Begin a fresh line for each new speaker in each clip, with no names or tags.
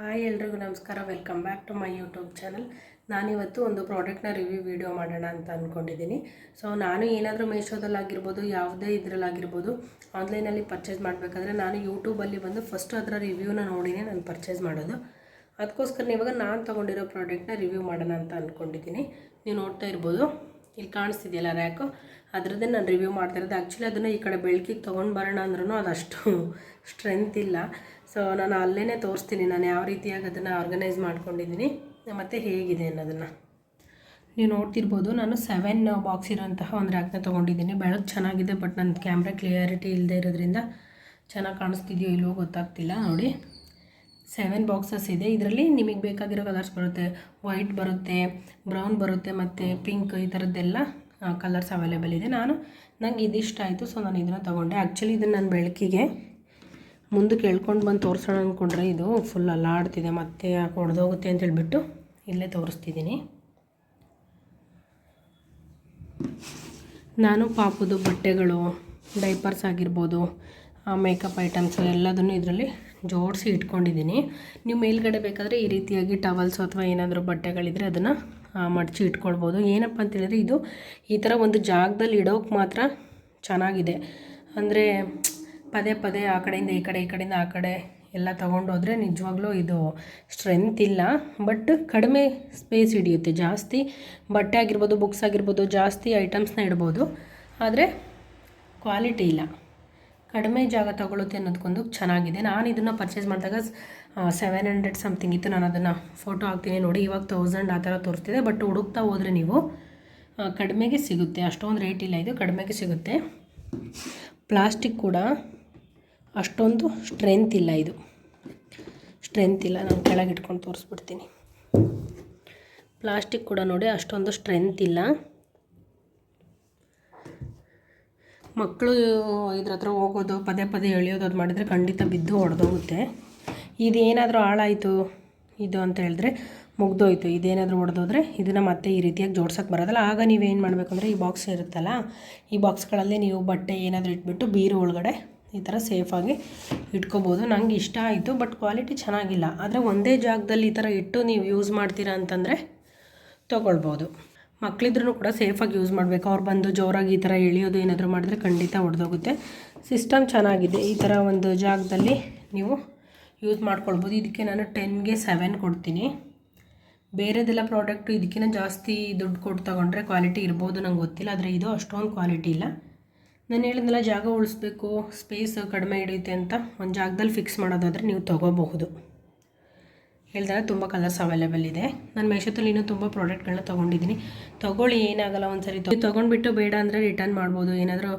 Hi ಎಲ್ರಿಗೂ ನಮಸ್ಕಾರ. Welcome back to my YouTube channel. ನಾನಿವತ್ತು ಒಂದು ಪ್ರಾಡಕ್ಟ್ನ ರಿವ್ಯೂ ವಿಡಿಯೋ ಮಾಡೋಣ ಅಂತ ಅಂದ್ಕೊಂಡಿದ್ದೀನಿ. ಸೊ ನಾನು ಏನಾದರೂ ಮೀಶೋದಲ್ಲಾಗಿರ್ಬೋದು, ಯಾವುದೇ ಇದರಲ್ಲಾಗಿರ್ಬೋದು, ಆನ್ಲೈನಲ್ಲಿ ಪರ್ಚೇಸ್ ಮಾಡಬೇಕಾದ್ರೆ ನಾನು ಯೂಟ್ಯೂಬಲ್ಲಿ ಬಂದು ಫಸ್ಟ್ ಅದರ ರಿವ್ಯೂನ ನೋಡಿನೇ ನಾನು ಪರ್ಚೇಸ್ ಮಾಡೋದು. ಅದಕ್ಕೋಸ್ಕರ ಇವಾಗ ನಾನು ತೊಗೊಂಡಿರೋ ಪ್ರಾಡಕ್ಟ್ನ ರಿವ್ಯೂ ಮಾಡೋಣ ಅಂತ ಅಂದ್ಕೊಂಡಿದ್ದೀನಿ. ನೀವು ನೋಡ್ತಾ ಇರ್ಬೋದು, ಇಲ್ಲಿ ಕಾಣಿಸ್ತಿದೆಯಲ್ಲ ರ್ಯಾಕು, ಅದರದ್ದೇ ನಾನು ರಿವ್ಯೂ ಮಾಡ್ತಾಯಿರೋದು. ಆ್ಯಕ್ಚುಲಿ ಅದನ್ನು ಈ ಕಡೆ ಬೆಳಕಿಗೆ ತೊಗೊಂಡು ಬರೋಣ ಅಂದ್ರೂ ಅದಷ್ಟು ಸ್ಟ್ರೆಂತ್ ಇಲ್ಲ. ಸೊ ನಾನು ಅಲ್ಲೇ ತೋರಿಸ್ತೀನಿ ನಾನು ಯಾವ ರೀತಿಯಾಗಿ ಅದನ್ನು ಆರ್ಗನೈಸ್ ಮಾಡ್ಕೊಂಡಿದ್ದೀನಿ ಮತ್ತು ಹೇಗಿದೆ ಅನ್ನೋದನ್ನು. ನೀವು ನೋಡ್ತಿರ್ಬೋದು, ನಾನು 7 ಬಾಕ್ಸ್ ಇರೋಂತಹ ಒಂದು ರ್ಯಾಕ್ನ ತೊಗೊಂಡಿದ್ದೀನಿ. ಬೆಳಕು ಚೆನ್ನಾಗಿದೆ, ಬಟ್ ನನ್ನ ಕ್ಯಾಮ್ರಾ ಕ್ಲಿಯರಿಟಿ ಇಲ್ಲದೆ ಇರೋದ್ರಿಂದ ಚೆನ್ನಾಗಿ ಕಾಣಿಸ್ತಿದೆಯೋ ಇಲ್ಲವೋ ಗೊತ್ತಾಗ್ತಿಲ್ಲ. ನೋಡಿ, 7 ಬಾಕ್ಸಸ್ ಇದೆ. ಇದರಲ್ಲಿ ನಿಮಗೆ ಬೇಕಾಗಿರೋ ಕಲರ್ಸ್ ಬರುತ್ತೆ. ವೈಟ್ ಬರುತ್ತೆ, ಬ್ರೌನ್ ಬರುತ್ತೆ ಮತ್ತು ಪಿಂಕ್, ಈ ಥರದ್ದೆಲ್ಲ ಕಲರ್ಸ್ ಅವೈಲೇಬಲ್ ಇದೆ. ನಂಗೆ ಇದಿಷ್ಟ ಆಯಿತು, ಸೊ ನಾನು ಇದನ್ನು ತೊಗೊಂಡೆ. ಆ್ಯಕ್ಚುಲಿ ಇದನ್ನು ನಾನು ಬೆಳಕಿಗೆ ಮುಂದಕ್ಕೆ ಎಳ್ಕೊಂಡು ಬಂದು ತೋರಿಸೋಣ ಅಂದ್ಕೊಂಡ್ರೆ ಇದು ಫುಲ್ ಅಲ್ಲಾಡ್ತಿದೆ, ಮತ್ತೆ ಯಾಕೆ ಹೊಡೆದೋಗುತ್ತೆ ಅಂತ ಹೇಳ್ಬಿಟ್ಟು ಇಲ್ಲೇ ತೋರಿಸ್ತಿದ್ದೀನಿ. ನಾನು ಪಾಪುದು ಬಟ್ಟೆಗಳು, ಡೈಪರ್ಸ್ ಆಗಿರ್ಬೋದು, ಮೇಕಪ್ ಐಟಮ್ಸು ಎಲ್ಲದನ್ನು ಇದರಲ್ಲಿ ಜೋಡಿಸಿ ಇಟ್ಕೊಂಡಿದ್ದೀನಿ. ನೀವು ಮೇಲ್ಗಡೆ ಬೇಕಾದರೆ ಈ ರೀತಿಯಾಗಿ ಟವಲ್ಸು ಅಥವಾ ಏನಾದರೂ ಬಟ್ಟೆಗಳಿದ್ರೆ ಅದನ್ನು ಮಡಚಿ ಇಟ್ಕೊಳ್ಬೋದು. ಏನಪ್ಪ ಅಂತೇಳಿದ್ರೆ ಇದು ಈ ಥರ ಒಂದು ಜಾಗದಲ್ಲಿ ಇಡೋಕೆ ಮಾತ್ರ ಚೆನ್ನಾಗಿದೆ. ಅಂದರೆ ಪದೇ ಪದೇ ಆ ಕಡೆಯಿಂದ ಈ ಕಡೆಯಿಂದ ಆ ಕಡೆ ಎಲ್ಲ ತೊಗೊಂಡೋದ್ರೆ ನಿಜವಾಗ್ಲೂ ಇದು ಸ್ಟ್ರೆಂತ್ ಇಲ್ಲ, ಬಟ್ ಕಡಿಮೆ ಸ್ಪೇಸ್ ಹಿಡಿಯುತ್ತೆ. ಜಾಸ್ತಿ ಬಟ್ಟೆ ಆಗಿರ್ಬೋದು, ಬುಕ್ಸ್ ಆಗಿರ್ಬೋದು, ಜಾಸ್ತಿ ಐಟಮ್ಸ್ನ ಇಡ್ಬೋದು, ಆದರೆ ಕ್ವಾಲಿಟಿ ಇಲ್ಲ, ಕಡಿಮೆ ಜಾಗ ತೊಗೊಳುತ್ತೆ ಅನ್ನೋದಕ್ಕೊಂದು ಚೆನ್ನಾಗಿದೆ. ನಾನು ಇದನ್ನು ಪರ್ಚೇಸ್ ಮಾಡಿದಾಗ 700 ಸಮಥಿಂಗ್ ಇತ್ತು. ನಾನು ಅದನ್ನು ಫೋಟೋ ಹಾಕ್ತೀನಿ ನೋಡಿ. ಇವಾಗ 1000 ಆ ಥರ ತೋರಿಸ್ತಿದೆ, ಬಟ್ ಹುಡುಕ್ತಾ ಹೋದರೆ ನೀವು ಕಡಿಮೆಗೆ ಸಿಗುತ್ತೆ. ಅಷ್ಟೊಂದು ರೇಟ್ ಇಲ್ಲ, ಇದು ಕಡಿಮೆಗೆ ಸಿಗುತ್ತೆ. ಪ್ಲಾಸ್ಟಿಕ್ ಕೂಡ ಅಷ್ಟೊಂದು ಸ್ಟ್ರೆಂತ್ ಇಲ್ಲ, ಇದು ಸ್ಟ್ರೆಂತ್ ಇಲ್ಲ. ನಾನು ಕೆಳಗೆ ಇಟ್ಕೊಂಡು ತೋರಿಸ್ಬಿಡ್ತೀನಿ. ಪ್ಲಾಸ್ಟಿಕ್ ಕೂಡ ನೋಡಿ ಅಷ್ಟೊಂದು ಸ್ಟ್ರೆಂತ್ ಇಲ್ಲ. ಮಕ್ಕಳು ಇದ್ರ ಹತ್ರ ಹೋಗೋದು, ಪದೇ ಪದೇ ಎಳೆಯೋದು ಅದು ಮಾಡಿದರೆ ಖಂಡಿತ ಬಿದ್ದು ಹೊಡೆದೋಗುತ್ತೆ. ಇದೇನಾದರೂ ಹಾಳಾಯಿತು ಇದು ಅಂತ ಹೇಳಿದ್ರೆ ಮುಗ್ದೋಯ್ತು. ಇದೇನಾದರೂ ಹೊಡೆದೋದ್ರೆ ಇದನ್ನು ಮತ್ತೆ ಈ ರೀತಿಯಾಗಿ ಜೋಡ್ಸೋಕ್ಕೆ ಬರೋದಲ್ಲ. ಆಗ ನೀವೇನು ಮಾಡಬೇಕು ಅಂದರೆ ಈ ಬಾಕ್ಸ್ ಇರುತ್ತಲ್ಲ, ಈ ಬಾಕ್ಸ್ಗಳಲ್ಲಿ ನೀವು ಬಟ್ಟೆ ಏನಾದರೂ ಇಟ್ಬಿಟ್ಟು ಬೀರು ಒಳಗಡೆ ಈ ಥರ ಸೇಫಾಗಿ ಇಟ್ಕೋಬೋದು. ನಂಗೆ ಇಷ್ಟ ಆಯಿತು, ಬಟ್ ಕ್ವಾಲಿಟಿ ಚೆನ್ನಾಗಿಲ್ಲ. ಆದರೆ ಒಂದೇ ಜಾಗದಲ್ಲಿ ಈ ಥರ ಇಟ್ಟು ನೀವು ಯೂಸ್ ಮಾಡ್ತೀರಾ ಅಂತಂದರೆ ತೊಗೊಳ್ಬೋದು. ಮಕ್ಕಳಿದ್ರೂ ಕೂಡ ಸೇಫಾಗಿ ಯೂಸ್ ಮಾಡಬೇಕು. ಅವ್ರು ಬಂದು ಜೋರಾಗಿ ಈ ಥರ ಎಳೆಯೋದು ಏನಾದರೂ ಮಾಡಿದ್ರೆ ಖಂಡಿತ ಹೊಡೆದೋಗುತ್ತೆ. ಸಿಸ್ಟಮ್ ಚೆನ್ನಾಗಿದೆ. ಈ ಥರ ಒಂದು ಜಾಗದಲ್ಲಿ ನೀವು ಯೂಸ್ ಮಾಡ್ಕೊಳ್ಬೋದು. ಇದಕ್ಕೆ ನಾನು 10ಗೆ 7 ಕೊಡ್ತೀನಿ. ಬೇರೆದೆಲ್ಲ ಪ್ರಾಡಕ್ಟು ಇದಕ್ಕಿಂತ ಜಾಸ್ತಿ ದುಡ್ಡು ಕೊಟ್ಟು ತೊಗೊಂಡ್ರೆ ಕ್ವಾಲಿಟಿ ಇರ್ಬೋದು, ನಂಗೆ ಗೊತ್ತಿಲ್ಲ. ಆದರೆ ಇದು ಅಷ್ಟೊಂದು ಕ್ವಾಲಿಟಿ ಇಲ್ಲ. ನಾನು ಹೇಳಿದ್ನೆಲ್ಲ, ಜಾಗ ಉಳಿಸ್ಬೇಕು, ಸ್ಪೇಸ್ ಕಡಿಮೆ ಹಿಡಿಯುತ್ತೆ ಅಂತ ಒಂದು ಜಾಗದಲ್ಲಿ ಫಿಕ್ಸ್ ಮಾಡೋದಾದರೆ ನೀವು ತೊಗೋಬಹುದು. ಹೇಳಿದಾಗ ತುಂಬ ಕಲರ್ಸ್ ಅವೈಲೇಬಲ್ ಇದೆ. ನಾನು ಮೀಶೋದಲ್ಲಿ ಇನ್ನೂ ತುಂಬ ಪ್ರಾಡಕ್ಟ್ಗಳನ್ನ ತೊಗೊಂಡಿದ್ದೀನಿ. ತೊಗೊಳ್ಳಿ, ಏನಾಗಲ್ಲ. ಒಂದು ಸರಿ ತೊಗೊಂಡ್ಬಿಟ್ಟು ಬೇಡ ಅಂದರೆ ರಿಟರ್ನ್ ಮಾಡ್ಬೋದು. ಏನಾದರೂ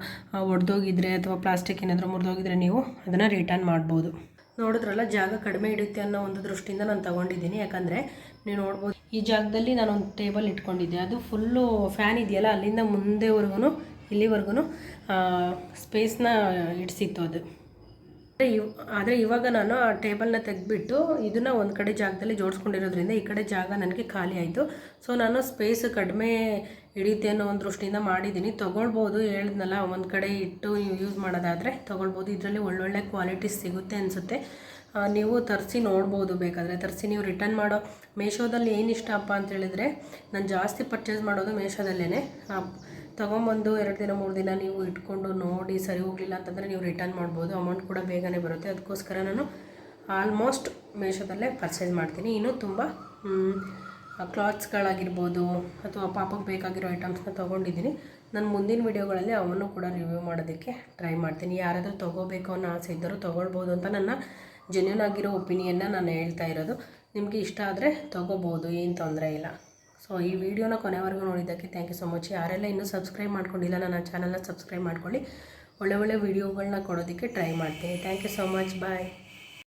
ಒಡೆದೋಗಿದ್ರೆ ಅಥವಾ ಪ್ಲಾಸ್ಟಿಕ್ ಏನಾದರೂ ಮುರಿದೋಗಿದ್ರೆ ನೀವು ಅದನ್ನು ರಿಟರ್ನ್ ಮಾಡ್ಬೋದು. ನೋಡಿದ್ರಲ್ಲ, ಜಾಗ ಕಡಿಮೆ ಹಿಡಿಯುತ್ತೆ ಅನ್ನೋ ಒಂದು ದೃಷ್ಟಿಯಿಂದ ನಾನು ತೊಗೊಂಡಿದ್ದೀನಿ. ಯಾಕಂದರೆ ನೀವು ನೋಡ್ಬೋದು, ಈ ಜಾಗದಲ್ಲಿ ನಾನೊಂದು ಟೇಬಲ್ ಇಟ್ಕೊಂಡಿದ್ದೆ. ಅದು ಫುಲ್ಲು ಫ್ಯಾನ್ ಇದೆಯಲ್ಲ, ಅಲ್ಲಿಂದ ಮುಂದೆವರೆಗೂ ಇಲ್ಲಿವರೆಗೂ ಸ್ಪೇಸ್ನ ಇಡಿಸಿತ್ತು ಅದು. ಆದರೆ ಇವಾಗ ನಾನು ಆ ಟೇಬಲ್ನ ತೆಗೆದ್ಬಿಟ್ಟು ಇದನ್ನು ಒಂದು ಕಡೆ ಜಾಗದಲ್ಲಿ ಜೋಡಿಸ್ಕೊಂಡಿರೋದ್ರಿಂದ ಈ ಕಡೆ ಜಾಗ ನನಗೆ ಖಾಲಿ ಆಯಿತು. ಸೊ ನಾನು ಸ್ಪೇಸ್ ಕಡಿಮೆ ಹಿಡಿಯುತ್ತೆ ಅನ್ನೋ ಒಂದು ದೃಷ್ಟಿಯಿಂದ ಮಾಡಿದ್ದೀನಿ. ತೊಗೊಳ್ಬೋದು, ಹೇಳಿದ್ನಲ್ಲ, ಒಂದು ಕಡೆ ಇಟ್ಟು ನೀವು ಯೂಸ್ ಮಾಡೋದಾದರೆ ತೊಗೊಳ್ಬೋದು. ಇದರಲ್ಲಿ ಒಳ್ಳೊಳ್ಳೆ ಕ್ವಾಲಿಟೀಸ್ ಸಿಗುತ್ತೆ ಅನಿಸುತ್ತೆ. ನೀವು ತರಿಸಿ ನೋಡ್ಬೋದು, ಬೇಕಾದರೆ ತರಿಸಿ. ನೀವು ರಿಟರ್ನ್ ಮಾಡೋ ಮೀಶೋದಲ್ಲಿ ಏನು ಇಷ್ಟಪ್ಪ ಅಂತೇಳಿದರೆ, ನಾನು ಜಾಸ್ತಿ ಪರ್ಚೇಸ್ ಮಾಡೋದು ಮೀಶೋದಲ್ಲೇ. ತೊಗೊಂಬಂದು 2 ದಿನ 3 ದಿನ ನೀವು ಇಟ್ಕೊಂಡು ನೋಡಿ ಸರಿ ಹೋಗಲಿಲ್ಲ ಅಂತಂದರೆ ನೀವು ರಿಟರ್ನ್ ಮಾಡ್ಬೋದು. ಅಮೌಂಟ್ ಕೂಡ ಬೇಗನೆ ಬರುತ್ತೆ. ಅದಕ್ಕೋಸ್ಕರ ನಾನು ಆಲ್ಮೋಸ್ಟ್ ಮೀಶೋದಲ್ಲೇ ಪರ್ಚೇಸ್ ಮಾಡ್ತೀನಿ. ಇನ್ನೂ ತುಂಬ ಕ್ಲಾತ್ಸ್ಗಳಾಗಿರ್ಬೋದು ಅಥವಾ ಪಾಪಕ್ಕೆ ಬೇಕಾಗಿರೋ ಐಟಮ್ಸ್ನ ತೊಗೊಂಡಿದ್ದೀನಿ. ನಾನು ಮುಂದಿನ ವೀಡಿಯೋಗಳಲ್ಲಿ ಅವನ್ನು ಕೂಡ ರಿವ್ಯೂ ಮಾಡೋದಕ್ಕೆ ಟ್ರೈ ಮಾಡ್ತೀನಿ. ಯಾರಾದರೂ ತೊಗೋಬೇಕು ಅನ್ನೋ ಆಸೆ ಇದ್ದರೂ ತೊಗೊಳ್ಬೋದು ಅಂತ ನನ್ನ ಜೆನ್ಯೂನ್ ಆಗಿರೋ ಒಪಿನಿಯನ್ನ ನಾನು ಹೇಳ್ತಾ ಇರೋದು. ನಿಮಗೆ ಇಷ್ಟ ಆದರೆ ತೊಗೋಬೋದು, ಏನು ತೊಂದರೆ ಇಲ್ಲ. ಸೊ ಈ ವಿಡಿಯೋನ ಕೊನೆವರೆಗೂ ನೋಡಿದ್ದಕ್ಕೆ ಥ್ಯಾಂಕ್ ಯು ಸೊ ಮಚ್. ಯಾರೆಲ್ಲ ಇನ್ನೂ ಸಬ್ಸ್ಕ್ರೈಬ್ ಮಾಡ್ಕೊಂಡಿಲ್ಲ, ನನ್ನ ಚಾನಲ್ನ ಸಬ್ಸ್ಕ್ರೈಬ್ ಮಾಡ್ಕೊಳ್ಳಿ. ಒಳ್ಳೆ ವೀಡಿಯೋಗಳನ್ನ ಕೊಡೋದಕ್ಕೆ ಟ್ರೈ ಮಾಡ್ತೀನಿ. Thank you so much. Bye.